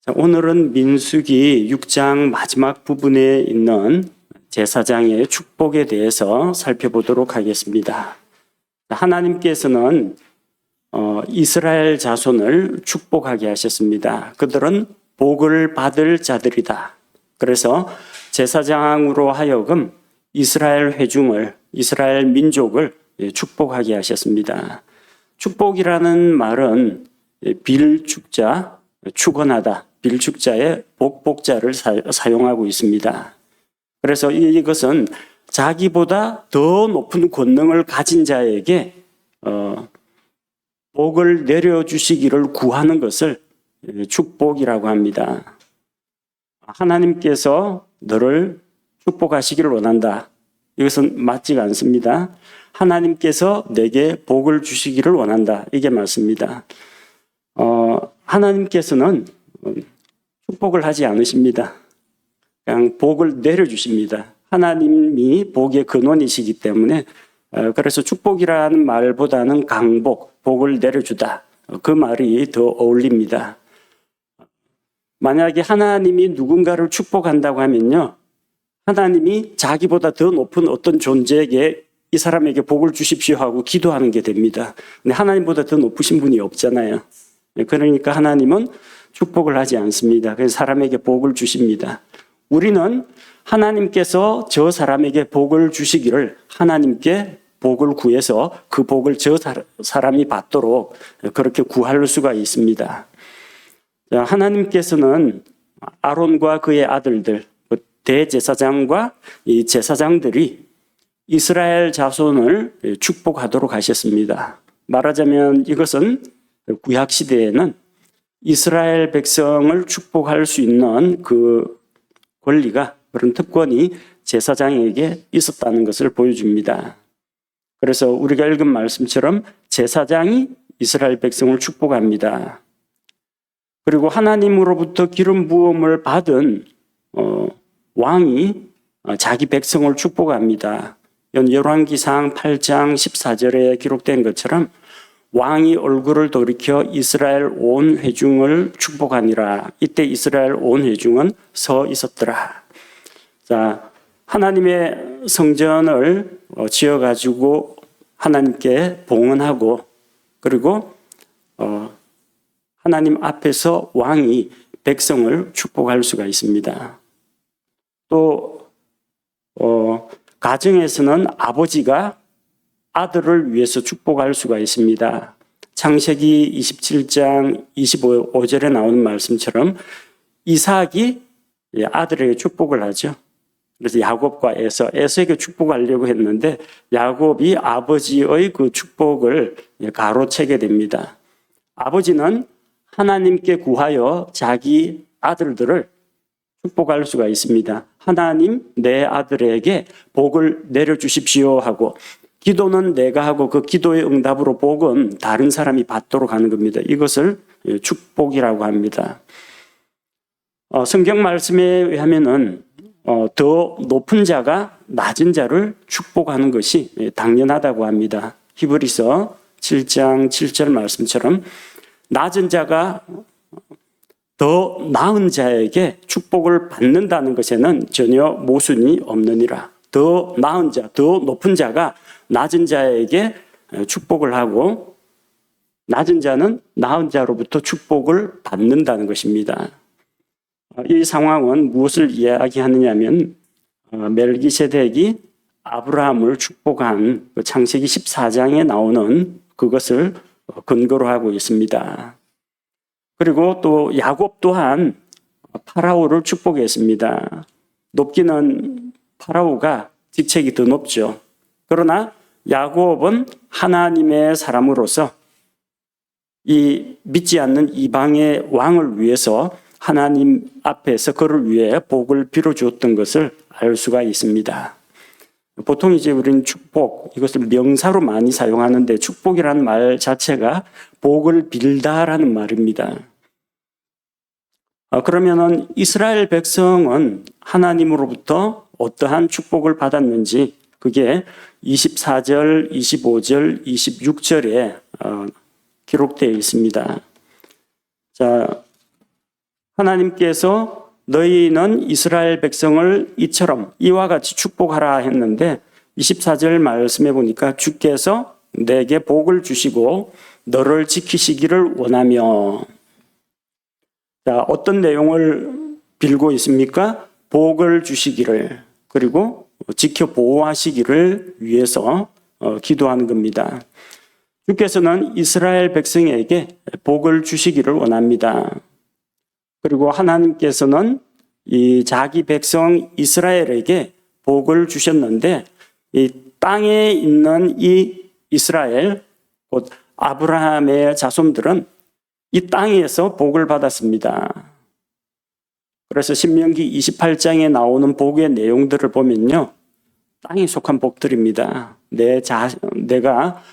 자, 오늘은 민수기 6장 마지막 부분에 있는 제사장의 축복에 대해서 살펴보도록 하겠습니다. 하나님께서는 이스라엘 자손을 축복하게 하셨습니다. 그들은 복을 받을 자들이다. 그래서 제사장으로 하여금 이스라엘 회중을, 이스라엘 민족을 축복하게 하셨습니다. 축복이라는 말은 빌축자, 축원하다, 빌축자의 복자를 사용하고 있습니다. 그래서 이것은 자기보다 더 높은 권능을 가진 자에게 복을 내려주시기를 구하는 것을 축복이라고 합니다. 하나님께서 너를 축복하시기를 원한다. 이것은 맞지가 않습니다. 하나님께서 내게 복을 주시기를 원한다. 이게 맞습니다. 하나님께서는 축복을 하지 않으십니다. 그냥 복을 내려주십니다. 하나님이 복의 근원이시기 때문에 그래서 축복이라는 말보다는 강복, 복을 내려주다. 그 말이 더 어울립니다. 만약에 하나님이 누군가를 축복한다고 하면요, 하나님이 자기보다 더 높은 어떤 존재에게 이 사람에게 복을 주십시오 하고 기도하는 게 됩니다. 근데 하나님보다 더 높으신 분이 없잖아요. 그러니까 하나님은 축복을 하지 않습니다. 그래서 사람에게 복을 주십니다. 우리는 하나님께서 저 사람에게 복을 주시기를 하나님께 복을 구해서 그 복을 저 사람이 받도록 그렇게 구할 수가 있습니다. 하나님께서는 아론과 그의 아들들, 대제사장과 이 제사장들이 이스라엘 자손을 축복하도록 하셨습니다. 말하자면 이것은 구약 시대에는 이스라엘 백성을 축복할 수 있는 그 권리가, 그런 특권이 제사장에게 있었다는 것을 보여줍니다. 그래서 우리가 읽은 말씀처럼 제사장이 이스라엘 백성을 축복합니다. 그리고 하나님으로부터 기름 부음을 받은 왕이 자기 백성을 축복합니다. 열왕기상 8장 14절에 기록된 것처럼 왕이 얼굴을 돌이켜 이스라엘 온 회중을 축복하니라. 이때 이스라엘 온 회중은 서 있었더라. 자, 하나님의 성전을 지어가지고 하나님께 봉헌하고, 그리고 하나님 앞에서 왕이 백성을 축복할 수가 있습니다. 또 가정에서는 아버지가 아들을 위해서 축복할 수가 있습니다. 창세기 27장 25절에 나오는 말씀처럼 이삭이 아들에게 축복을 하죠. 그래서 야곱과 에서에게 축복하려고 했는데 야곱이 아버지의 그 축복을 가로채게 됩니다. 아버지는 하나님께 구하여 자기 아들들을 축복할 수가 있습니다. 하나님, 내 아들에게 복을 내려주십시오 하고, 기도는 내가 하고 그 기도의 응답으로 복은 다른 사람이 받도록 하는 겁니다. 이것을 축복이라고 합니다. 성경 말씀에 의하면은 더 높은 자가 낮은 자를 축복하는 것이 당연하다고 합니다. 히브리서 7장 7절 말씀처럼 낮은 자가 더 나은 자에게 축복을 받는다는 것에는 전혀 모순이 없느니라. 더 나은 자, 더 높은 자가 낮은 자에게 축복을 하고 낮은 자는 나은 자로부터 축복을 받는다는 것입니다. 이 상황은 무엇을 이야기하느냐면 멜기세덱이 아브라함을 축복한 창세기 14장에 나오는 그것을 근거로 하고 있습니다. 그리고 또 야곱 또한 파라오를 축복했습니다. 높기는 파라오가 직책이 더 높죠. 그러나 야곱은 하나님의 사람으로서 이 믿지 않는 이방의 왕을 위해서 하나님 앞에서 그를 위해 복을 빌어주었던 것을 알 수가 있습니다. 보통 이제 우리는 축복, 이것을 명사로 많이 사용하는데 축복이라는 말 자체가 복을 빌다라는 말입니다. 그러면은 이스라엘 백성은 하나님으로부터 어떠한 축복을 받았는지 그게 24절, 25절, 26절에 기록되어 있습니다. 자, 하나님께서 너희는 이스라엘 백성을 이와 같이 축복하라 했는데 24절 말씀해 보니까 주께서 내게 복을 주시고 너를 지키시기를 원하며. 자, 어떤 내용을 빌고 있습니까? 복을 주시기를, 그리고 지켜 보호하시기를 위해서 기도하는 겁니다. 주께서는 이스라엘 백성에게 복을 주시기를 원합니다. 그리고 하나님께서는 이 자기 백성 이스라엘에게 복을 주셨는데 이 땅에 있는 이 이스라엘, 곧 아브라함의 자손들은 이 땅에서 복을 받았습니다. 그래서 신명기 28장에 나오는 복의 내용들을 보면요, 땅에 속한 복들입니다. 내가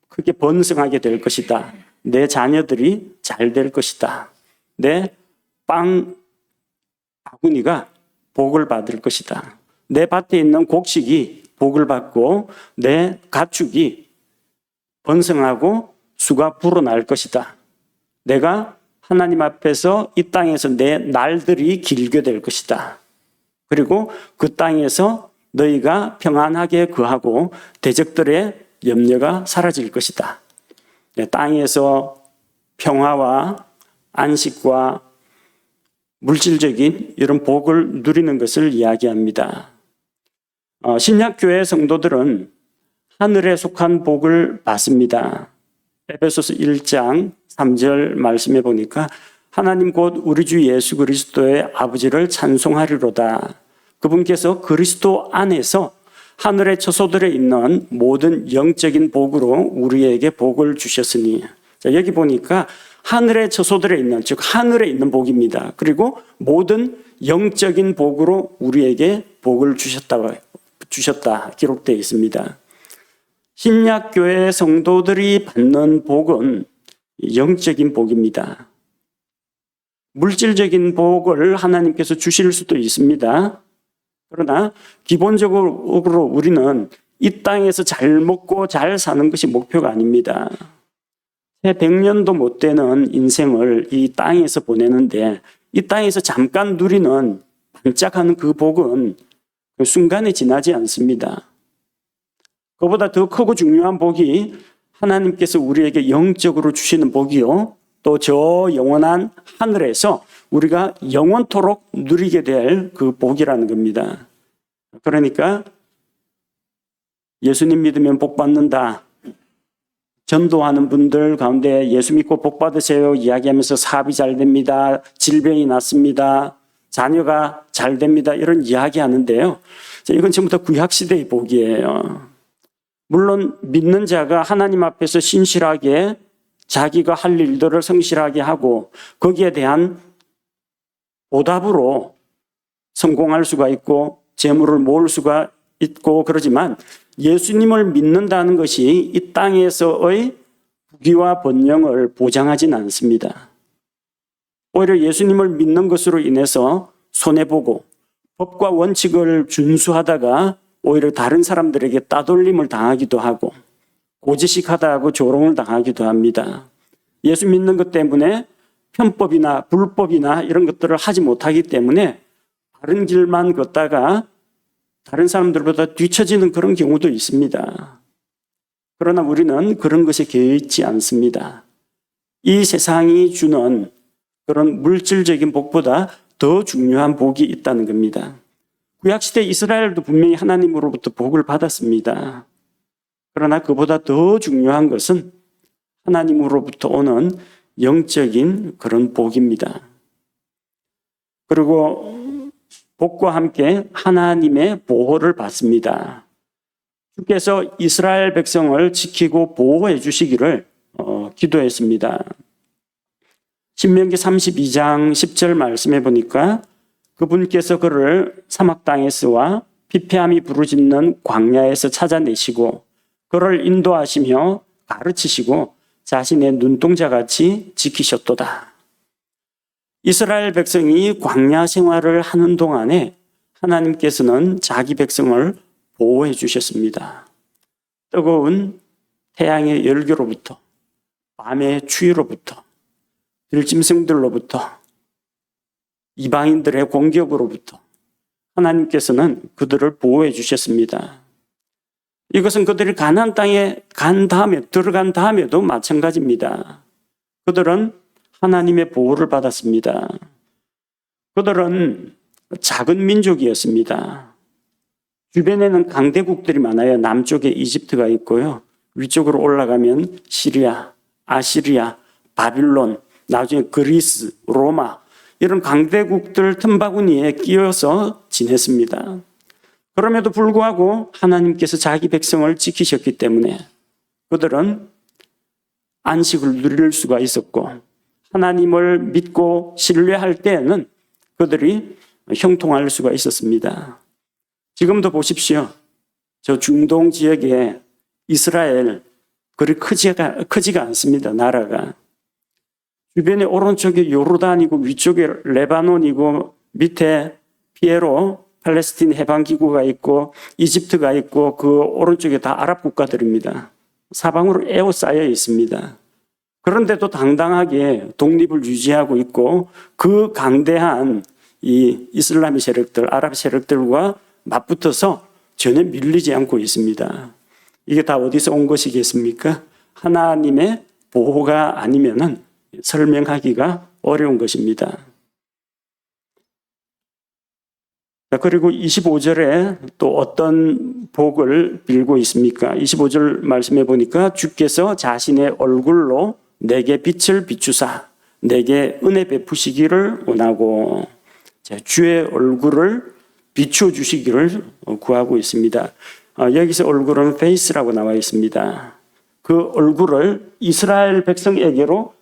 크게 번성하게 될 것이다. 내 자녀들이 잘 될 것이다. 내 바구니가 복을 받을 것이다. 내 밭에 있는 곡식이 복을 받고 내 가축이 번성하고 수가 불어날 것이다. 내가 하나님 앞에서 이 땅에서 내 날들이 길게 될 것이다. 그리고 그 땅에서 너희가 평안하게 거하고 대적들의 염려가 사라질 것이다. 내 땅에서 평화와 안식과 물질적인 이런 복을 누리는 것을 이야기합니다. 신약교회 성도들은 하늘에 속한 복을 받습니다. 에베소서 1장 3절 말씀해 보니까 하나님 곧 우리 주 예수 그리스도의 아버지를 찬송하리로다. 그분께서 그리스도 안에서 하늘의 처소들에 있는 모든 영적인 복으로 우리에게 복을 주셨으니. 자, 여기 보니까 하늘의 처소들에 있는, 즉 하늘에 있는 복입니다. 그리고 모든 영적인 복으로 우리에게 복을 주셨다 기록되어 있습니다. 신약교회 성도들이 받는 복은 영적인 복입니다. 물질적인 복을 하나님께서 주실 수도 있습니다. 그러나 기본적으로 우리는 이 땅에서 잘 먹고 잘 사는 것이 목표가 아닙니다. 채 100년도 못 되는 인생을 이 땅에서 보내는데 이 땅에서 잠깐 누리는 반짝하는 그 복은 그 순간에 지나지 않습니다. 그보다 더 크고 중요한 복이 하나님께서 우리에게 영적으로 주시는 복이요, 또 저 영원한 하늘에서 우리가 영원토록 누리게 될 그 복이라는 겁니다. 그러니까 예수님 믿으면 복 받는다, 전도하는 분들 가운데 예수 믿고 복 받으세요 이야기하면서 사업이 잘 됩니다, 질병이 낫습니다, 자녀가 잘 됩니다, 이런 이야기 하는데요, 이건 전부 다 구약시대의 복이에요. 물론 믿는 자가 하나님 앞에서 신실하게 자기가 할 일들을 성실하게 하고 거기에 대한 보답으로 성공할 수가 있고 재물을 모을 수가 있고 그러지만 예수님을 믿는다는 것이 이 땅에서의 부귀와 번영을 보장하진 않습니다. 오히려 예수님을 믿는 것으로 인해서 손해보고 법과 원칙을 준수하다가 오히려 다른 사람들에게 따돌림을 당하기도 하고 고지식하다 하고 조롱을 당하기도 합니다. 예수 믿는 것 때문에 편법이나 불법이나 이런 것들을 하지 못하기 때문에 다른 길만 걷다가 다른 사람들보다 뒤처지는 그런 경우도 있습니다. 그러나 우리는 그런 것에 개의치 않습니다. 이 세상이 주는 그런 물질적인 복보다 더 중요한 복이 있다는 겁니다. 구약시대 이스라엘도 분명히 하나님으로부터 복을 받았습니다. 그러나 그보다 더 중요한 것은 하나님으로부터 오는 영적인 그런 복입니다. 그리고 복과 함께 하나님의 보호를 받습니다. 주께서 이스라엘 백성을 지키고 보호해 주시기를 기도했습니다. 신명기 32장 10절 말씀해 보니까 그분께서 그를 사막 땅에서와 피폐함이 부르짖는 광야에서 찾아내시고 그를 인도하시며 가르치시고 자신의 눈동자같이 지키셨도다. 이스라엘 백성이 광야 생활을 하는 동안에 하나님께서는 자기 백성을 보호해 주셨습니다. 뜨거운 태양의 열기로부터, 밤의 추위로부터, 들짐승들로부터, 이방인들의 공격으로부터 하나님께서는 그들을 보호해 주셨습니다. 이것은 그들이 가나안 땅에 들어간 다음에도 마찬가지입니다. 그들은 하나님의 보호를 받았습니다. 그들은 작은 민족이었습니다. 주변에는 강대국들이 많아요. 남쪽에 이집트가 있고요. 위쪽으로 올라가면 시리아, 아시리아, 바빌론, 나중에 그리스, 로마 이런 강대국들 틈바구니에 끼어서 지냈습니다. 그럼에도 불구하고 하나님께서 자기 백성을 지키셨기 때문에 그들은 안식을 누릴 수가 있었고 하나님을 믿고 신뢰할 때에는 그들이 형통할 수가 있었습니다. 지금도 보십시오. 저 중동 지역에 이스라엘 그리 크지가 않습니다. 나라가. 주변에 오른쪽에 요르단이고 위쪽에 레바논이고 밑에 피에로 팔레스틴 해방기구가 있고 이집트가 있고 그 오른쪽에 다 아랍 국가들입니다. 사방으로 에워싸여 있습니다. 그런데도 당당하게 독립을 유지하고 있고 그 강대한 이 이슬람의 세력들, 아랍 세력들과 맞붙어서 전혀 밀리지 않고 있습니다. 이게 다 어디서 온 것이겠습니까? 하나님의 보호가 아니면은 설명하기가 어려운 것입니다. 그리고 25절에 또 어떤 복을 빌고 있습니까? 25절 말씀해 보니까 주께서 자신의 얼굴로 내게 빛을 비추사 내게 은혜 베푸시기를 원하고 주의 얼굴을 비춰주시기를 구하고 있습니다. 여기서 얼굴은 페이스라고 나와 있습니다. 그 얼굴을 이스라엘 백성에게로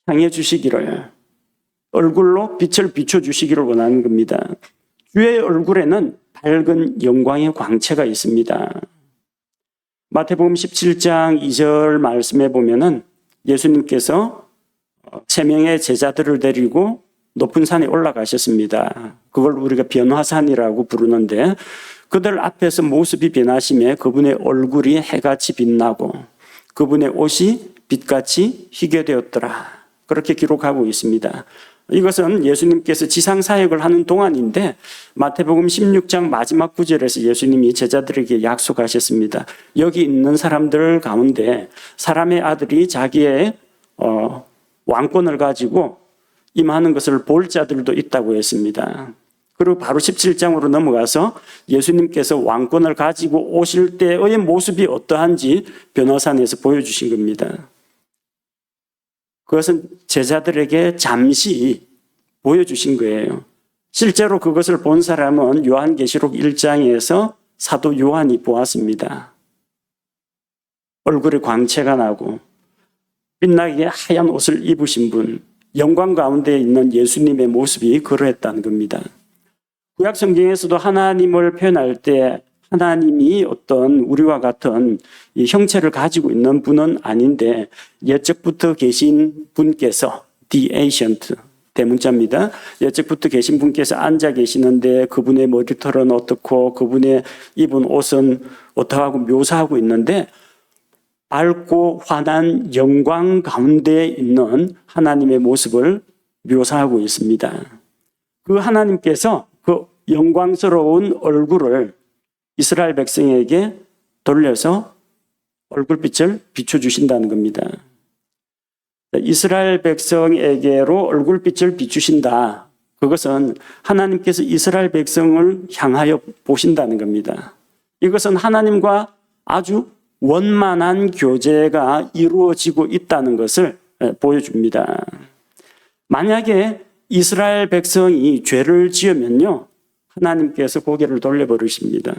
향해 주시기를 얼굴로 빛을 비춰주시기를 원하는 겁니다. 주의 얼굴에는 밝은 영광의 광채가 있습니다. 마태복음 17장 2절 말씀에 보면은 예수님께서 3명의 제자들을 데리고 높은 산에 올라가셨습니다. 그걸 우리가 변화산이라고 부르는데 그들 앞에서 모습이 변하심에 그분의 얼굴이 해같이 빛나고 그분의 옷이 빛같이 희게 되었더라. 그렇게 기록하고 있습니다. 이것은 예수님께서 지상사역을 하는 동안인데 마태복음 16장 마지막 구절에서 예수님이 제자들에게 약속하셨습니다. 여기 있는 사람들 가운데 사람의 아들이 자기의 왕권을 가지고 임하는 것을 볼 자들도 있다고 했습니다. 그리고 바로 17장으로 넘어가서 예수님께서 왕권을 가지고 오실 때의 모습이 어떠한지 변화산에서 보여주신 겁니다. 그것은 제자들에게 잠시 보여주신 거예요. 실제로 그것을 본 사람은 요한계시록 1장에서 사도 요한이 보았습니다. 얼굴에 광채가 나고 빛나게 하얀 옷을 입으신 분, 영광 가운데 있는 예수님의 모습이 그러했다는 겁니다. 구약 성경에서도 하나님을 표현할 때 하나님이 어떤 우리와 같은 이 형체를 가지고 있는 분은 아닌데 옛적부터 계신 분께서 the ancient 대문자입니다. 옛적부터 계신 분께서 앉아 계시는데 그분의 머리털은 어떻고 그분의 입은 옷은 어떠하고 묘사하고 있는데 밝고 환한 영광 가운데 있는 하나님의 모습을 묘사하고 있습니다. 그 하나님께서 그 영광스러운 얼굴을 이스라엘 백성에게 돌려서 얼굴빛을 비춰주신다는 겁니다. 이스라엘 백성에게로 얼굴빛을 비추신다. 그것은 하나님께서 이스라엘 백성을 향하여 보신다는 겁니다. 이것은 하나님과 아주 원만한 교제가 이루어지고 있다는 것을 보여줍니다. 만약에 이스라엘 백성이 죄를 지으면요, 하나님께서 고개를 돌려버리십니다.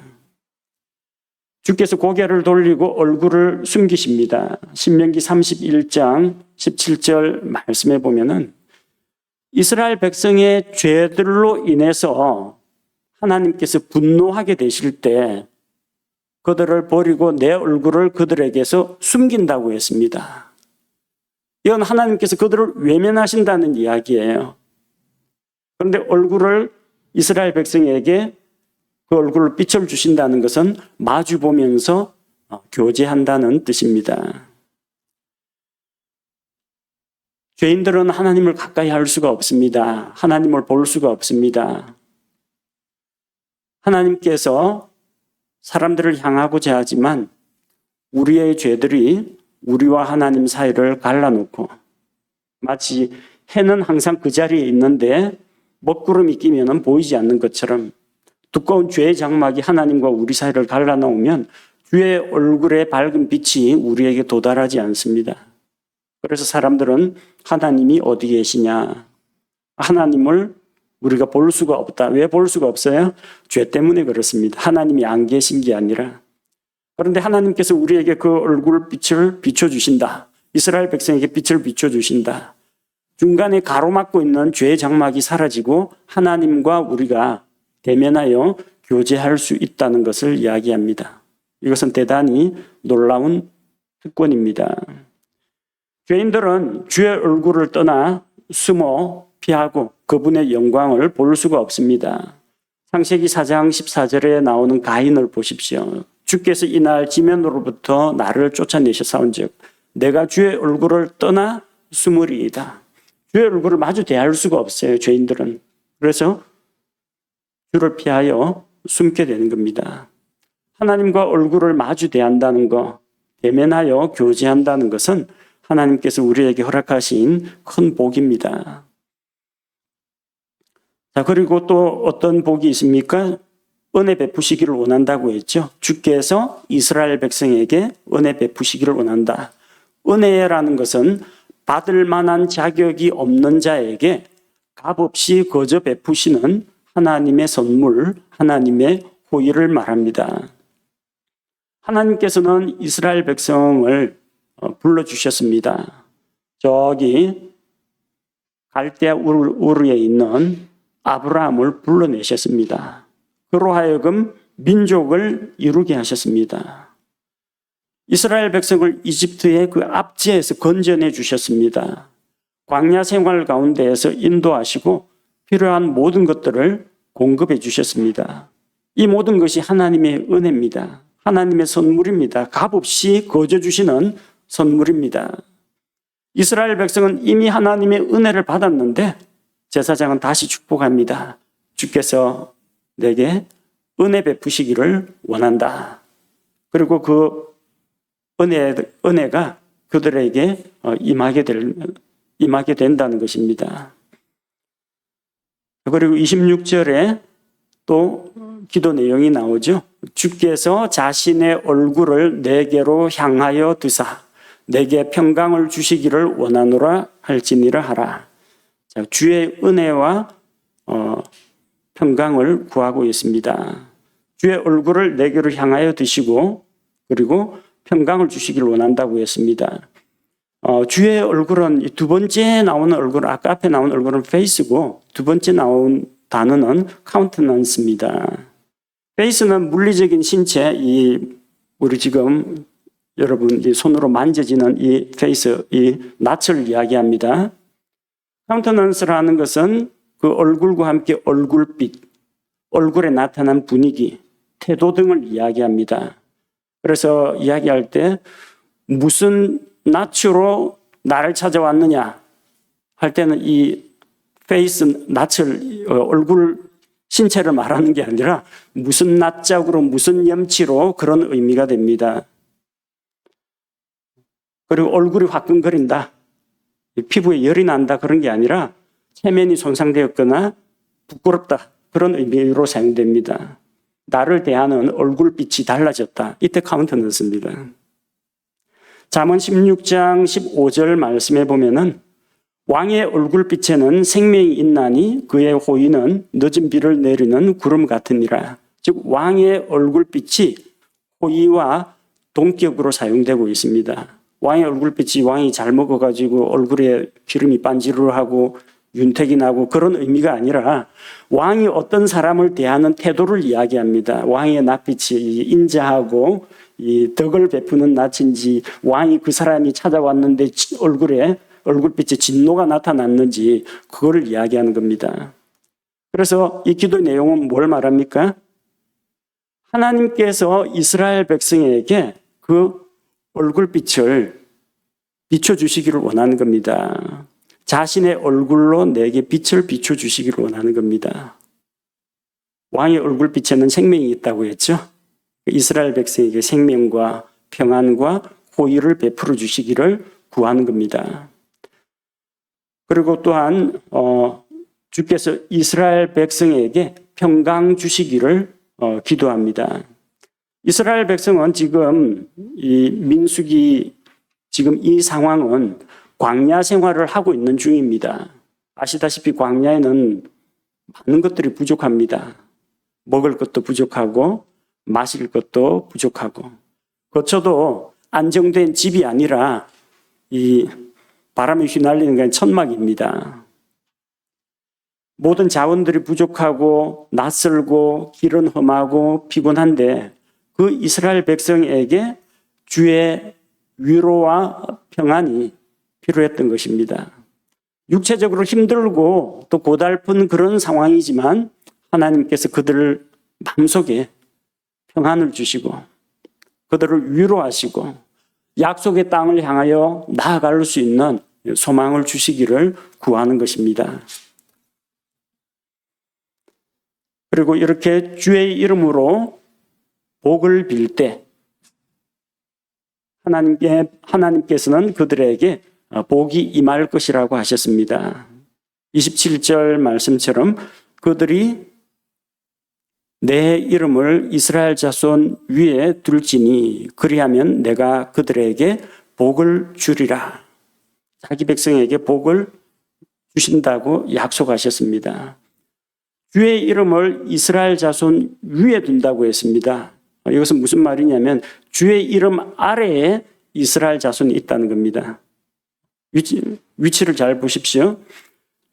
주께서 고개를 돌리고 얼굴을 숨기십니다. 신명기 31장 17절 말씀해 보면은 이스라엘 백성의 죄들로 인해서 하나님께서 분노하게 되실 때 그들을 버리고 내 얼굴을 그들에게서 숨긴다고 했습니다. 이건 하나님께서 그들을 외면하신다는 이야기예요. 그런데 얼굴을 이스라엘 백성에게 그 얼굴을 빛을 주신다는 것은 마주 보면서 교제한다는 뜻입니다. 죄인들은 하나님을 가까이 할 수가 없습니다. 하나님을 볼 수가 없습니다. 하나님께서 사람들을 향하고자 하지만 우리의 죄들이 우리와 하나님 사이를 갈라놓고 마치 해는 항상 그 자리에 있는데 먹구름이 끼면 보이지 않는 것처럼 두꺼운 죄의 장막이 하나님과 우리 사이를 갈라놓으면 주의 얼굴의 밝은 빛이 우리에게 도달하지 않습니다. 그래서 사람들은 하나님이 어디 계시냐? 하나님을 우리가 볼 수가 없다. 왜 볼 수가 없어요? 죄 때문에 그렇습니다. 하나님이 안 계신 게 아니라. 그런데 하나님께서 우리에게 그 얼굴 빛을 비춰주신다. 이스라엘 백성에게 빛을 비춰주신다. 중간에 가로막고 있는 죄의 장막이 사라지고 하나님과 우리가 대면하여 교제할 수 있다는 것을 이야기합니다. 이것은 대단히 놀라운 특권입니다. 죄인들은 주의 얼굴을 떠나 숨어 피하고 그분의 영광을 볼 수가 없습니다. 창세기 4장 14절에 나오는 가인을 보십시오. 주께서 이날 지면으로부터 나를 쫓아내셨사온즉 내가 주의 얼굴을 떠나 숨으리이다. 주의 얼굴을 마주 대할 수가 없어요. 죄인들은. 그래서 주를 피하여 숨게 되는 겁니다. 하나님과 얼굴을 마주 대한다는 것, 대면하여 교제한다는 것은 하나님께서 우리에게 허락하신 큰 복입니다. 자, 그리고 또 어떤 복이 있습니까? 은혜 베푸시기를 원한다고 했죠. 주께서 이스라엘 백성에게 은혜 베푸시기를 원한다. 은혜라는 것은 받을 만한 자격이 없는 자에게 값없이 거저 베푸시는 하나님의 선물, 하나님의 호의를 말합니다. 하나님께서는 이스라엘 백성을 불러주셨습니다. 저기 갈대아 우르에 있는 아브라함을 불러내셨습니다. 그로 하여금 민족을 이루게 하셨습니다. 이스라엘 백성을 이집트의 그 압제에서 건져내 주셨습니다. 광야 생활 가운데에서 인도하시고 필요한 모든 것들을 공급해 주셨습니다. 이 모든 것이 하나님의 은혜입니다. 하나님의 선물입니다. 값없이 거저 주시는 선물입니다. 이스라엘 백성은 이미 하나님의 은혜를 받았는데 제사장은 다시 축복합니다. 주께서 내게 은혜 베푸시기를 원한다. 그리고 그 은혜가 그들에게 임하게 된다는 것입니다. 그리고 26절에 또 기도 내용이 나오죠. 주께서 자신의 얼굴을 내게로 향하여 드사 내게 평강을 주시기를 원하노라 할지니라 하라. 자, 주의 은혜와 평강을 구하고 있습니다. 주의 얼굴을 내게로 향하여 드시고 그리고 평강을 주시기를 원한다고 했습니다. 주의 얼굴은 두 번째 나오는 얼굴, 아까 앞에 나온 얼굴은 페이스고 두 번째 나온 단어는 카운트넌스입니다. 페이스는 물리적인 신체, 우리 지금 여러분 손으로 만져지는 이 페이스, 이 낯을 이야기합니다. 카운트넌스라는 것은 그 얼굴과 함께 얼굴빛, 얼굴에 나타난 분위기, 태도 등을 이야기합니다. 그래서 이야기할 때 무슨 낯으로 나를 찾아왔느냐 할 때는 이 페이스, 낯을, 얼굴, 신체를 말하는 게 아니라 무슨 낯짝으로 무슨 염치로 그런 의미가 됩니다. 그리고 얼굴이 화끈거린다. 피부에 열이 난다 그런 게 아니라 체면이 손상되었거나 부끄럽다 그런 의미로 사용됩니다. 나를 대하는 얼굴빛이 달라졌다. 이때 카운트넌스입니다. 잠언 16장 15절 말씀에 보면은 왕의 얼굴빛에는 생명이 있나니 그의 호의는 늦은 비를 내리는 구름 같으니라. 즉 왕의 얼굴빛이 호의와 동격으로 사용되고 있습니다. 왕의 얼굴빛이 왕이 잘 먹어가지고 얼굴에 기름이 반지르르하고 윤택이 나고 그런 의미가 아니라 왕이 어떤 사람을 대하는 태도를 이야기합니다. 왕의 낯빛이 인자하고 이 덕을 베푸는 낯인지 왕이 그 사람이 찾아왔는데 얼굴빛에 진노가 나타났는지 그거를 이야기하는 겁니다. 그래서 이 기도 내용은 뭘 말합니까? 하나님께서 이스라엘 백성에게 그 얼굴빛을 비춰주시기를 원하는 겁니다. 자신의 얼굴로 내게 빛을 비춰주시기를 원하는 겁니다. 왕의 얼굴빛에는 생명이 있다고 했죠. 이스라엘 백성에게 생명과 평안과 호의를 베풀어 주시기를 구하는 겁니다. 그리고 또한 주께서 이스라엘 백성에게 평강 주시기를 기도합니다. 이스라엘 백성은 지금 이 민수기 지금 이 상황은 광야 생활을 하고 있는 중입니다. 아시다시피 광야에는 많은 것들이 부족합니다. 먹을 것도 부족하고 마실 것도 부족하고 그쳐도 안정된 집이 아니라 이 바람에 휘날리는 게 천막입니다. 모든 자원들이 부족하고 낯설고 길은 험하고 피곤한데 그 이스라엘 백성에게 주의 위로와 평안이 필요했던 것입니다. 육체적으로 힘들고 또 고달픈 그런 상황이지만 하나님께서 그들을 마음속에 평안을 주시고 그들을 위로하시고 약속의 땅을 향하여 나아갈 수 있는 소망을 주시기를 구하는 것입니다. 그리고 이렇게 주의 이름으로 복을 빌 때 하나님께서는 그들에게 복이 임할 것이라고 하셨습니다. 27절 말씀처럼 그들이 내 이름을 이스라엘 자손 위에 둘지니 그리하면 내가 그들에게 복을 주리라. 자기 백성에게 복을 주신다고 약속하셨습니다. 주의 이름을 이스라엘 자손 위에 둔다고 했습니다. 이것은 무슨 말이냐면 주의 이름 아래에 이스라엘 자손이 있다는 겁니다. 위치를 잘 보십시오.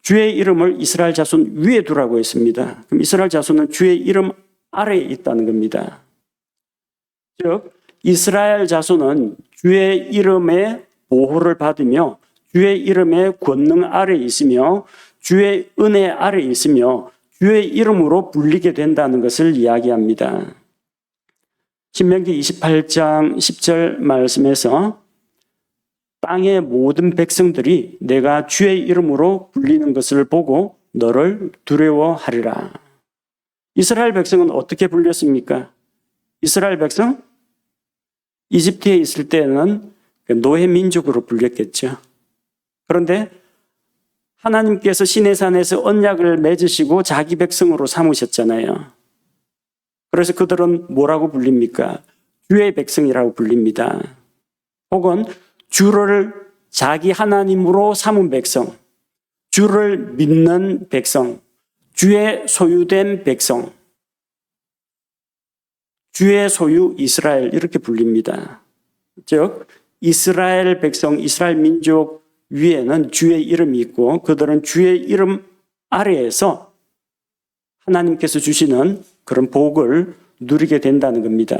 주의 이름을 이스라엘 자손 위에 두라고 했습니다. 그럼 이스라엘 자손은 주의 이름 아래에 있다는 겁니다. 즉 이스라엘 자손은 주의 이름의 보호를 받으며 주의 이름의 권능 아래에 있으며 주의 은혜 아래에 있으며 주의 이름으로 불리게 된다는 것을 이야기합니다. 신명기 28장 10절 말씀에서 땅의 모든 백성들이 내가 주의 이름으로 불리는 것을 보고 너를 두려워하리라. 이스라엘 백성은 어떻게 불렸습니까? 이스라엘 백성? 이집트에 있을 때는 노예 민족으로 불렸겠죠. 그런데 하나님께서 시내산에서 언약을 맺으시고 자기 백성으로 삼으셨잖아요. 그래서 그들은 뭐라고 불립니까? 주의 백성이라고 불립니다. 혹은 주를 자기 하나님으로 삼은 백성, 주를 믿는 백성, 주의 소유된 백성, 주의 소유 이스라엘 이렇게 불립니다. 즉 이스라엘 백성, 이스라엘 민족 위에는 주의 이름이 있고 그들은 주의 이름 아래에서 하나님께서 주시는 그런 복을 누리게 된다는 겁니다.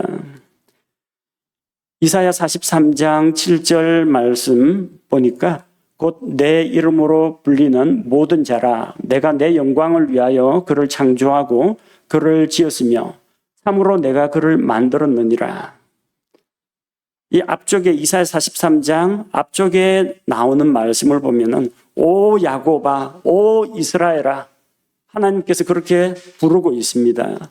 이사야 43장 7절 말씀 보니까 곧 내 이름으로 불리는 모든 자라 내가 내 영광을 위하여 그를 창조하고 그를 지었으며 참으로 내가 그를 만들었느니라. 이 앞쪽에 이사야 43장 앞쪽에 나오는 말씀을 보면은 오 야곱아, 오 이스라엘아 하나님께서 그렇게 부르고 있습니다.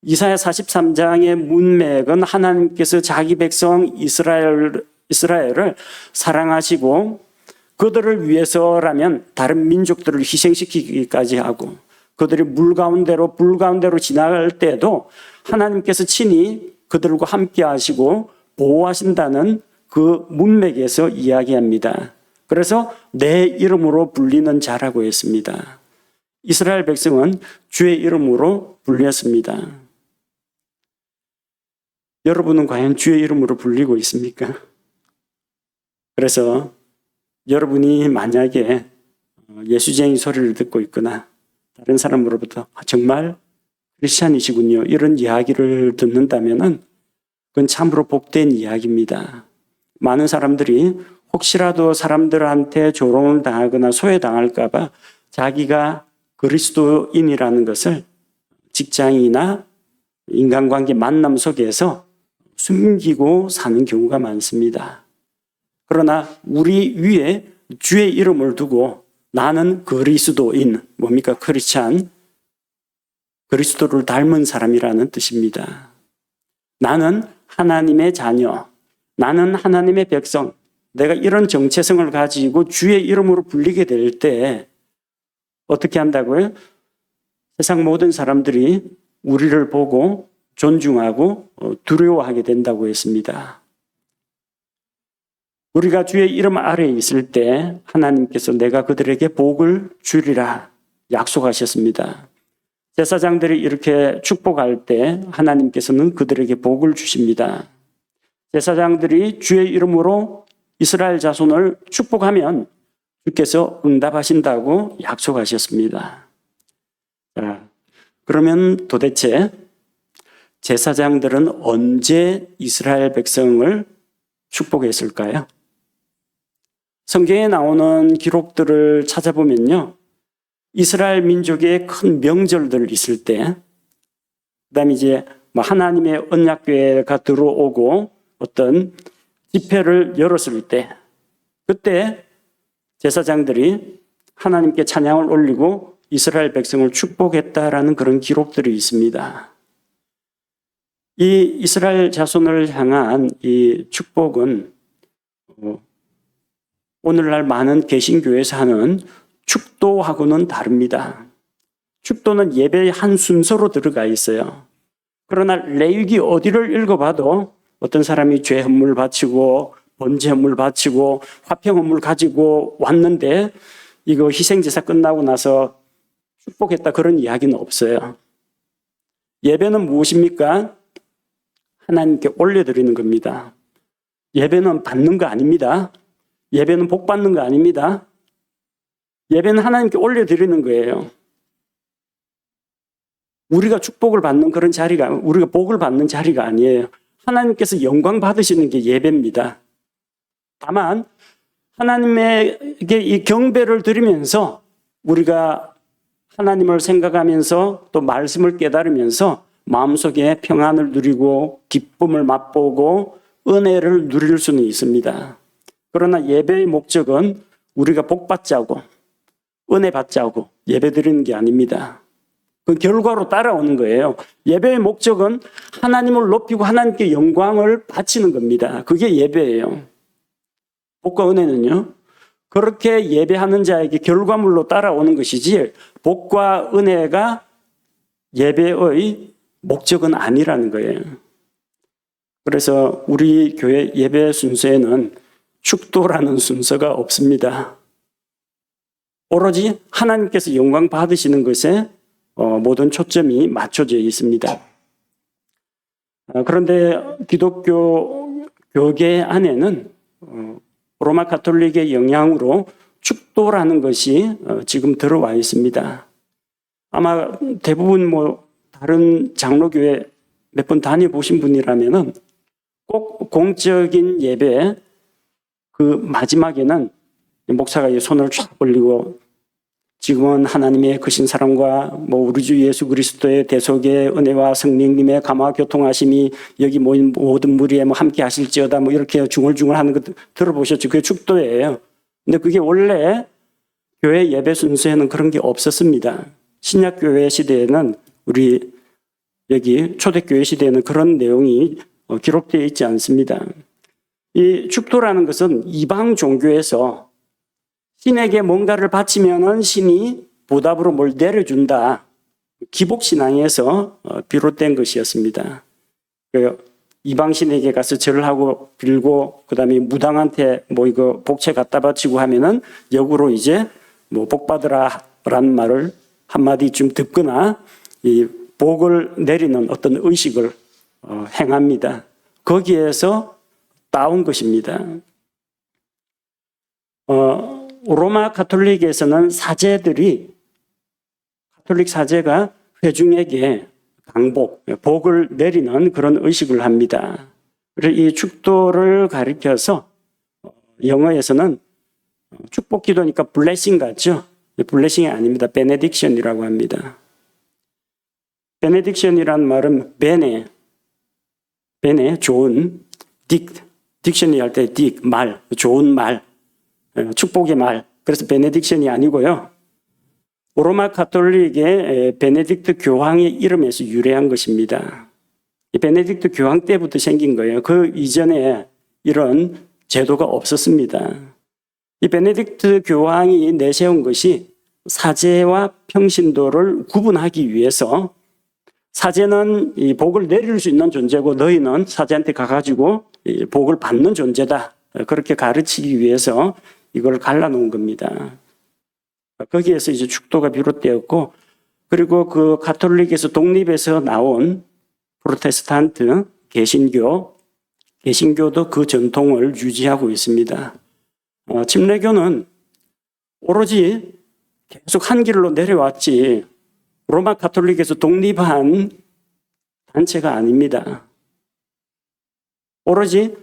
이사야 43장의 문맥은 하나님께서 자기 백성 이스라엘을 사랑하시고 그들을 위해서라면 다른 민족들을 희생시키기까지 하고 그들이 불 가운데로 지나갈 때도 하나님께서 친히 그들과 함께 하시고 보호하신다는 그 문맥에서 이야기합니다. 그래서 내 이름으로 불리는 자라고 했습니다. 이스라엘 백성은 주의 이름으로 불렸습니다. 여러분은 과연 주의 이름으로 불리고 있습니까? 그래서 여러분이 만약에 예수쟁이 소리를 듣고 있거나 다른 사람으로부터 정말 크리스찬이시군요 이런 이야기를 듣는다면은 그건 참으로 복된 이야기입니다. 많은 사람들이 혹시라도 사람들한테 조롱을 당하거나 소외당할까 봐 자기가 그리스도인이라는 것을 직장이나 인간관계 만남 속에서 숨기고 사는 경우가 많습니다. 그러나 우리 위에 주의 이름을 두고 나는 그리스도인, 뭡니까? 크리스찬, 그리스도를 닮은 사람이라는 뜻입니다. 나는 하나님의 자녀, 나는 하나님의 백성, 내가 이런 정체성을 가지고 주의 이름으로 불리게 될 때 어떻게 한다고요? 세상 모든 사람들이 우리를 보고 존중하고 두려워하게 된다고 했습니다. 우리가 주의 이름 아래에 있을 때 하나님께서 내가 그들에게 복을 주리라 약속하셨습니다. 제사장들이 이렇게 축복할 때 하나님께서는 그들에게 복을 주십니다. 제사장들이 주의 이름으로 이스라엘 자손을 축복하면 주께서 응답하신다고 약속하셨습니다. 자, 그러면 도대체 제사장들은 언제 이스라엘 백성을 축복했을까요? 성경에 나오는 기록들을 찾아보면요. 이스라엘 민족의 큰 명절들 있을 때, 그 다음에 이제 하나님의 언약궤가 들어오고 어떤 집회를 열었을 때, 그때 제사장들이 하나님께 찬양을 올리고 이스라엘 백성을 축복했다라는 그런 기록들이 있습니다. 이 이스라엘 자손을 향한 이 축복은 오늘날 많은 개신교에서 하는 축도하고는 다릅니다. 축도는 예배의 한 순서로 들어가 있어요. 그러나 레위기 어디를 읽어봐도 어떤 사람이 죄 헌물 바치고 번제 헌물 바치고 화평 헌물 가지고 왔는데 이거 희생제사 끝나고 나서 축복했다 그런 이야기는 없어요. 예배는 무엇입니까? 하나님께 올려드리는 겁니다. 예배는 받는 거 아닙니다. 예배는 복 받는 거 아닙니다. 예배는 하나님께 올려드리는 거예요. 우리가 축복을 받는 그런 자리가, 우리가 복을 받는 자리가 아니에요. 하나님께서 영광 받으시는 게 예배입니다. 다만 하나님에게 이 경배를 드리면서 우리가 하나님을 생각하면서 또 말씀을 깨달으면서 마음속에 평안을 누리고 기쁨을 맛보고 은혜를 누릴 수는 있습니다. 그러나 예배의 목적은 우리가 복 받자고 은혜 받자고 예배 드리는 게 아닙니다. 그 결과로 따라오는 거예요. 예배의 목적은 하나님을 높이고 하나님께 영광을 바치는 겁니다. 그게 예배예요. 복과 은혜는요. 그렇게 예배하는 자에게 결과물로 따라오는 것이지 복과 은혜가 예배의 목적은 아니라는 거예요. 그래서 우리 교회 예배 순서에는 축도라는 순서가 없습니다. 오로지 하나님께서 영광 받으시는 것에 모든 초점이 맞춰져 있습니다. 그런데 기독교 교계 안에는 로마 가톨릭의 영향으로 축도라는 것이 지금 들어와 있습니다. 아마 대부분 다른 장로교회 몇 번 다녀보신 분이라면은 꼭 공적인 예배 그 마지막에는 목사가 손을 쫙 벌리고 지금은 하나님의 크신 사랑과 우리 주 예수 그리스도의 대속의 은혜와 성령님의 감화 교통하심이 여기 모인 모든 무리에 함께 하실지어다 이렇게 중얼중얼 하는 거 들어보셨죠? 그게 축도예요. 근데 그게 원래 교회 예배 순서에는 그런 게 없었습니다. 신약교회 시대에는 우리 여기 초대교회 시대에는 그런 내용이 기록되어 있지 않습니다. 이 축도라는 것은 이방 종교에서 신에게 뭔가를 바치면은 신이 보답으로 뭘 내려준다. 기복신앙에서 비롯된 것이었습니다. 이방 신에게 가서 절을 하고 빌고 그다음에 무당한테 이거 복채 갖다 바치고 하면은 역으로 이제 복 받으라라는 말을 한마디쯤 듣거나 이 복을 내리는 어떤 의식을 행합니다. 거기에서 따온 것입니다. 로마 가톨릭에서는 사제들이 가톨릭 사제가 회중에게 강복, 복을 내리는 그런 의식을 합니다. 그래서 이 축도를 가리켜서 영어에서는 축복 기도니까 블레싱 같죠? 블레싱이 아닙니다. 베네딕션이라고 합니다. 베네딕션이라는 말은 베네, 좋은, 딕션이 할 때 말, 좋은 말, 축복의 말, 그래서 베네딕션이 아니고요. 로마 가톨릭의 베네딕트 교황의 이름에서 유래한 것입니다. 이 베네딕트 교황 때부터 생긴 거예요. 그 이전에 이런 제도가 없었습니다. 이 베네딕트 교황이 내세운 것이 사제와 평신도를 구분하기 위해서, 사제는 이 복을 내릴 수 있는 존재고 너희는 사제한테 가가지고 복을 받는 존재다. 그렇게 가르치기 위해서 이걸 갈라놓은 겁니다. 거기에서 이제 축도가 비롯되었고, 그리고 그 가톨릭에서 독립해서 나온 프로테스탄트, 개신교도 그 전통을 유지하고 있습니다. 침례교는 오로지 계속 한 길로 내려왔지 로마 가톨릭에서 독립한 단체가 아닙니다. 오로지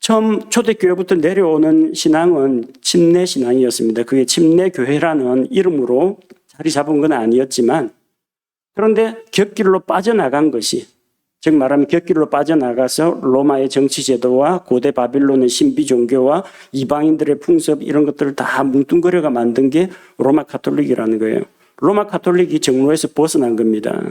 처음 초대교회부터 내려오는 신앙은 침례신앙이었습니다. 그게 침례교회라는 이름으로 자리 잡은 건 아니었지만, 그런데 곁길로 빠져나간 것이, 즉 말하면 곁길로 빠져나가서 로마의 정치제도와 고대 바빌론의 신비종교와 이방인들의 풍습 이런 것들을 다 뭉뚱그려가 만든 게 로마 가톨릭이라는 거예요. 로마 가톨릭이 정로에서 벗어난 겁니다.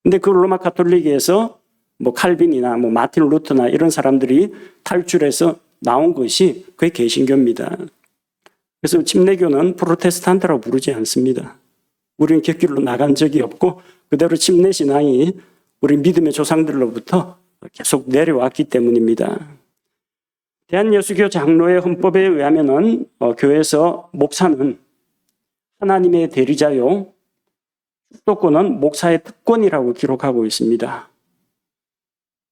근데 그 로마 가톨릭에서 뭐 칼빈이나 뭐 마틴 루터나 이런 사람들이 탈출해서 나온 것이 그게 개신교입니다. 그래서 침례교는 프로테스탄트라고 부르지 않습니다. 우리는 곁길로 나간 적이 없고 그대로 침례 신앙이 우리 믿음의 조상들로부터 계속 내려왔기 때문입니다. 대한예수교 장로의 헌법에 의하면은 교회에서 목사는 하나님의 대리자요, 축도권은 목사의 특권이라고 기록하고 있습니다.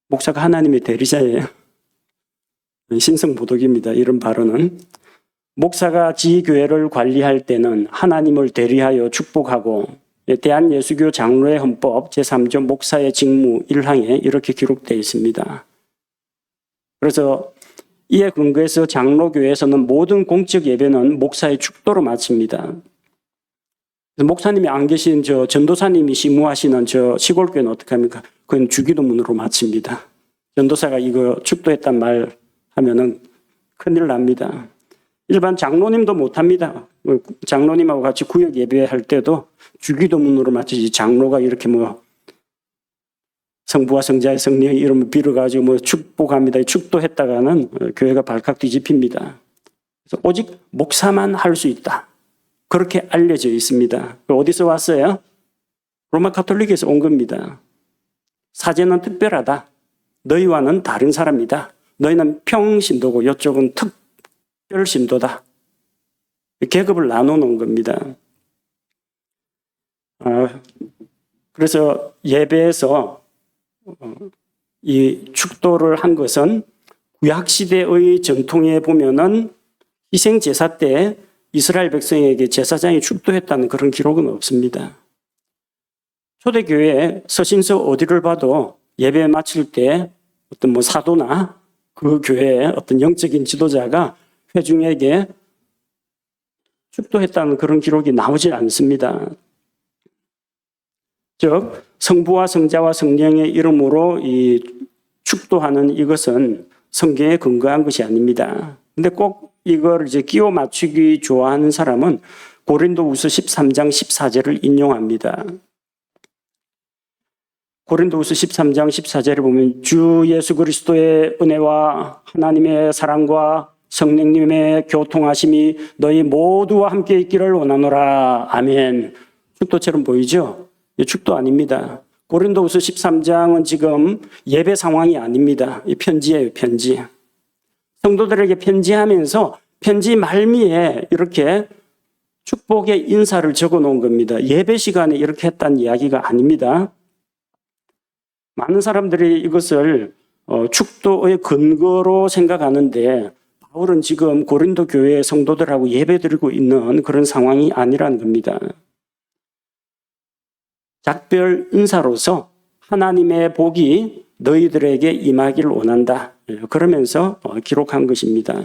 목사가 하나님의 대리자예요. 신성모독입니다. 이런 발언은. 목사가 지교회를 관리할 때는 하나님을 대리하여 축복하고, 대한예수교 장로의 헌법 제3조 목사의 직무 1항에 이렇게 기록되어 있습니다. 그래서 이에 근거해서 장로교회에서는 모든 공적 예배는 목사의 축도로 마칩니다. 목사님이 안 계신 전도사님이 시무하시는 시골교회는 어떻게 합니까? 그건 주기도문으로 마칩니다. 전도사가 이거 축도했단 말 하면은 큰일 납니다. 일반 장로님도 못합니다. 장로님하고 같이 구역 예배할 때도 주기도문으로 마치지, 장로가 이렇게 뭐 성부와 성자의 성령의 이름을 빌어가지고 뭐 축복합니다, 축도했다가는 교회가 발칵 뒤집힙니다. 그래서 오직 목사만 할 수 있다. 그렇게 알려져 있습니다. 어디서 왔어요? 로마 가톨릭에서 온 겁니다. 사제는 특별하다. 너희와는 다른 사람이다. 너희는 평신도고 이쪽은 특별신도다. 계급을 나눠놓은 겁니다. 그래서 예배에서 이 축도를 한 것은 구약시대의 전통에 보면은 희생제사 때 이스라엘 백성에게 제사장이 축도했다는 그런 기록은 없습니다. 초대교회 서신서 어디를 봐도 예배 마칠 때 어떤 뭐 사도나 그 교회의 어떤 영적인 지도자가 회중에게 축도했다는 그런 기록이 나오지 않습니다. 즉 성부와 성자와 성령의 이름으로 이 축도하는 이것은 성경에 근거한 것이 아닙니다. 근데 꼭 이걸 이제 끼워 맞추기 좋아하는 사람은 고린도후서 13장 14절을 인용합니다. 고린도후서 13장 14절을 보면 주 예수 그리스도의 은혜와 하나님의 사랑과 성령님의 교통하심이 너희 모두와 함께 있기를 원하노라. 아멘. 축도처럼 보이죠? 축도 아닙니다. 고린도후서 13장은 지금 예배 상황이 아닙니다. 이 편지예요, 편지. 성도들에게 편지하면서 편지 말미에 이렇게 축복의 인사를 적어 놓은 겁니다. 예배 시간에 이렇게 했다는 이야기가 아닙니다. 많은 사람들이 이것을 축도의 근거로 생각하는데 바울은 지금 고린도 교회의 성도들하고 예배드리고 있는 그런 상황이 아니라는 겁니다. 작별 인사로서 하나님의 복이 너희들에게 임하기를 원한다. 그러면서 기록한 것입니다.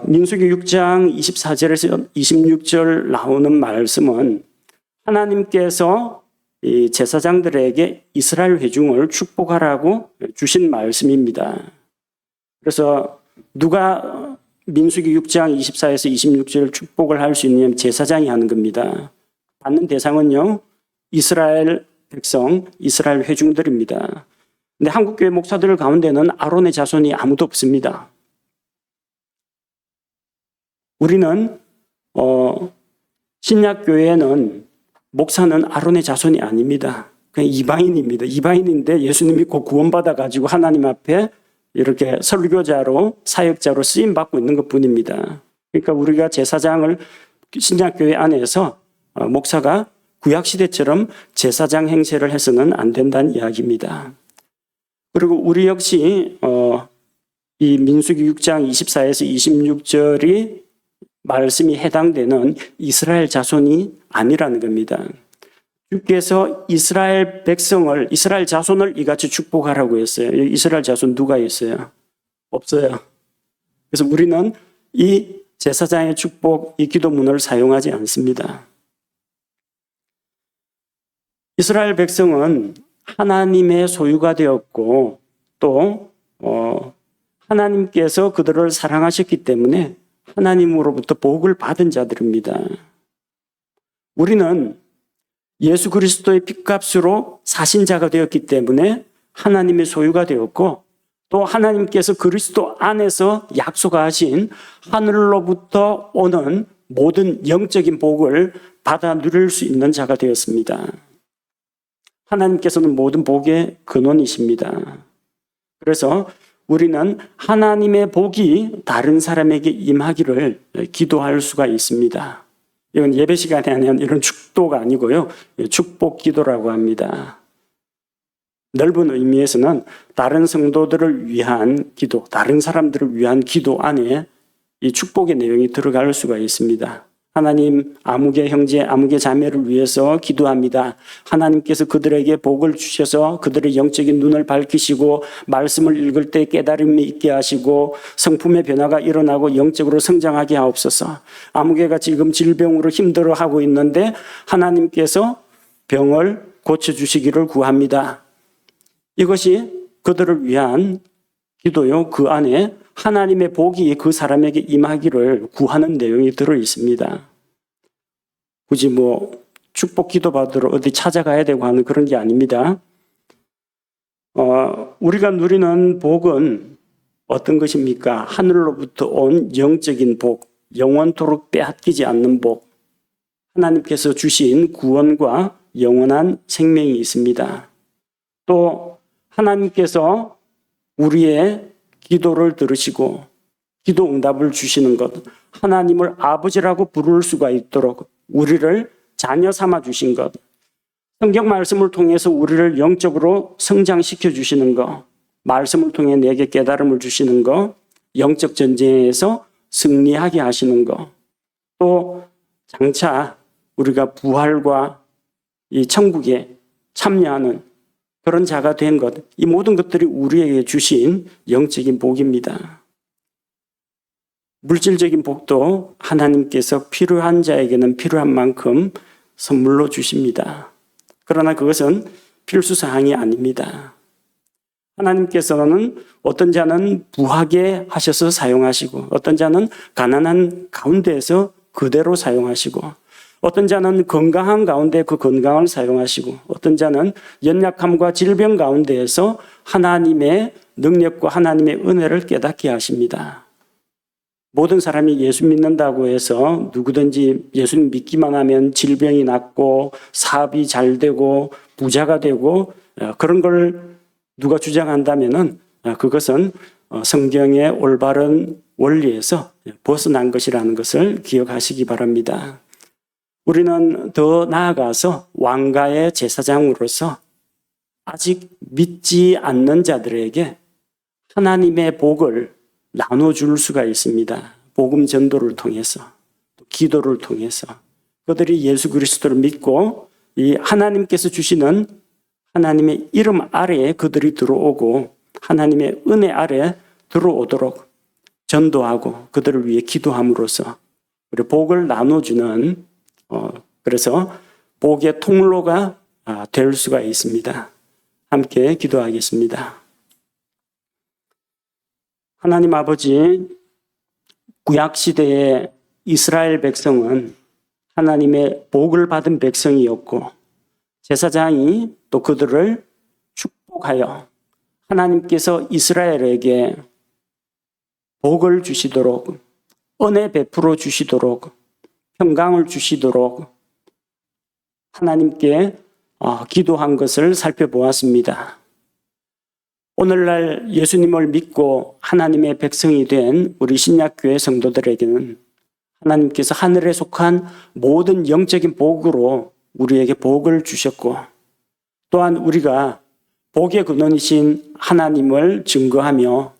민수기 6장 24절에서 26절 나오는 말씀은 하나님께서 이 제사장들에게 이스라엘 회중을 축복하라고 주신 말씀입니다. 그래서 누가 민수기 6장 24에서 26절 축복을 할 수 있는 제사장이 하는 겁니다. 받는 대상은요, 이스라엘 백성, 이스라엘 회중들입니다. 근데 한국교회 목사들 가운데는 아론의 자손이 아무도 없습니다. 우리는 신약교회는 목사는 아론의 자손이 아닙니다. 그냥 이방인입니다. 이방인인데 예수님 믿고 구원받아가지고 하나님 앞에 이렇게 설교자로 사역자로 쓰임받고 있는 것뿐입니다. 그러니까 우리가 제사장을 신약교회 안에서 목사가 구약시대처럼 제사장 행세를 해서는 안 된다는 이야기입니다. 그리고 우리 역시 이 민수기 6장 24에서 26절이 말씀이 해당되는 이스라엘 자손이 아니라는 겁니다. 주께서 이스라엘 백성을, 이스라엘 자손을 이같이 축복하라고 했어요. 이스라엘 자손 누가 있어요? 없어요. 그래서 우리는 이 제사장의 축복, 이 기도문을 사용하지 않습니다. 이스라엘 백성은 하나님의 소유가 되었고 또 하나님께서 그들을 사랑하셨기 때문에 하나님으로부터 복을 받은 자들입니다. 우리는 예수 그리스도의 핏값으로 사신자가 되었기 때문에 하나님의 소유가 되었고 또 하나님께서 그리스도 안에서 약속하신 하늘로부터 오는 모든 영적인 복을 받아 누릴 수 있는 자가 되었습니다. 하나님께서는 모든 복의 근원이십니다. 그래서 우리는 하나님의 복이 다른 사람에게 임하기를 기도할 수가 있습니다. 이건 예배 시간에 하는 이런 축도가 아니고요. 축복 기도라고 합니다. 넓은 의미에서는 다른 성도들을 위한 기도, 다른 사람들을 위한 기도 안에 이 축복의 내용이 들어갈 수가 있습니다. 하나님, 아무개 형제, 아무개 자매를 위해서 기도합니다. 하나님께서 그들에게 복을 주셔서 그들의 영적인 눈을 밝히시고 말씀을 읽을 때 깨달음이 있게 하시고 성품의 변화가 일어나고 영적으로 성장하게 하옵소서. 아무개가 지금 질병으로 힘들어하고 있는데 하나님께서 병을 고쳐주시기를 구합니다. 이것이 그들을 위한 기도요. 그 안에 하나님의 복이 그 사람에게 임하기를 구하는 내용이 들어 있습니다. 굳이 축복 기도 받으러 어디 찾아가야 되고 하는 그런 게 아닙니다. 우리가 누리는 복은 어떤 것입니까? 하늘로부터 온 영적인 복, 영원토록 빼앗기지 않는 복, 하나님께서 주신 구원과 영원한 생명이 있습니다. 또 하나님께서 우리의 기도를 들으시고 기도 응답을 주시는 것, 하나님을 아버지라고 부를 수가 있도록 우리를 자녀 삼아 주신 것, 성경 말씀을 통해서 우리를 영적으로 성장시켜 주시는 것, 말씀을 통해 내게 깨달음을 주시는 것, 영적 전쟁에서 승리하게 하시는 것, 또 장차 우리가 부활과 이 천국에 참여하는 그런 자가 된 것, 이 모든 것들이 우리에게 주신 영적인 복입니다. 물질적인 복도 하나님께서 필요한 자에게는 필요한 만큼 선물로 주십니다. 그러나 그것은 필수사항이 아닙니다. 하나님께서는 어떤 자는 부하게 하셔서 사용하시고 어떤 자는 가난한 가운데에서 그대로 사용하시고 어떤 자는 건강한 가운데 그 건강을 사용하시고 어떤 자는 연약함과 질병 가운데에서 하나님의 능력과 하나님의 은혜를 깨닫게 하십니다. 모든 사람이 예수 믿는다고 해서 누구든지 예수님 믿기만 하면 질병이 낫고 사업이 잘 되고 부자가 되고 그런 걸 누가 주장한다면은 그것은 성경의 올바른 원리에서 벗어난 것이라는 것을 기억하시기 바랍니다. 우리는 더 나아가서 왕가의 제사장으로서 아직 믿지 않는 자들에게 하나님의 복을 나눠줄 수가 있습니다. 복음 전도를 통해서, 기도를 통해서 그들이 예수 그리스도를 믿고 이 하나님께서 주시는 하나님의 이름 아래에 그들이 들어오고 하나님의 은혜 아래 들어오도록 전도하고 그들을 위해 기도함으로써 우리 복을 나눠주는 그래서 복의 통로가 될 수가 있습니다. 함께 기도하겠습니다. 하나님 아버지, 구약 시대의 이스라엘 백성은 하나님의 복을 받은 백성이었고 제사장이 또 그들을 축복하여 하나님께서 이스라엘에게 복을 주시도록 은혜 베풀어 주시도록 평강을 주시도록 하나님께 기도한 것을 살펴보았습니다. 오늘날 예수님을 믿고 하나님의 백성이 된 우리 신약교회 성도들에게는 하나님께서 하늘에 속한 모든 영적인 복으로 우리에게 복을 주셨고 또한 우리가 복의 근원이신 하나님을 증거하며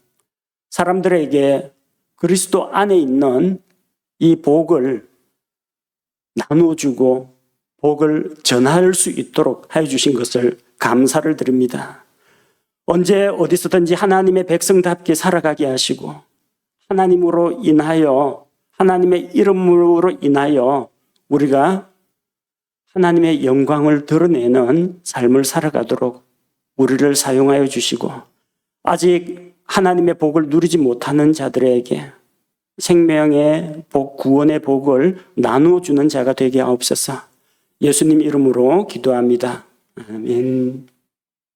사람들에게 그리스도 안에 있는 이 복을 나누어주고 복을 전할 수 있도록 해 주신 것을 감사를 드립니다. 언제 어디서든지 하나님의 백성답게 살아가게 하시고 하나님으로 인하여 하나님의 이름으로 인하여 우리가 하나님의 영광을 드러내는 삶을 살아가도록 우리를 사용하여 주시고 아직 하나님의 복을 누리지 못하는 자들에게 생명의 복, 구원의 복을 나누어 주는 자가 되게 하옵소서. 예수님 이름으로 기도합니다. 아멘.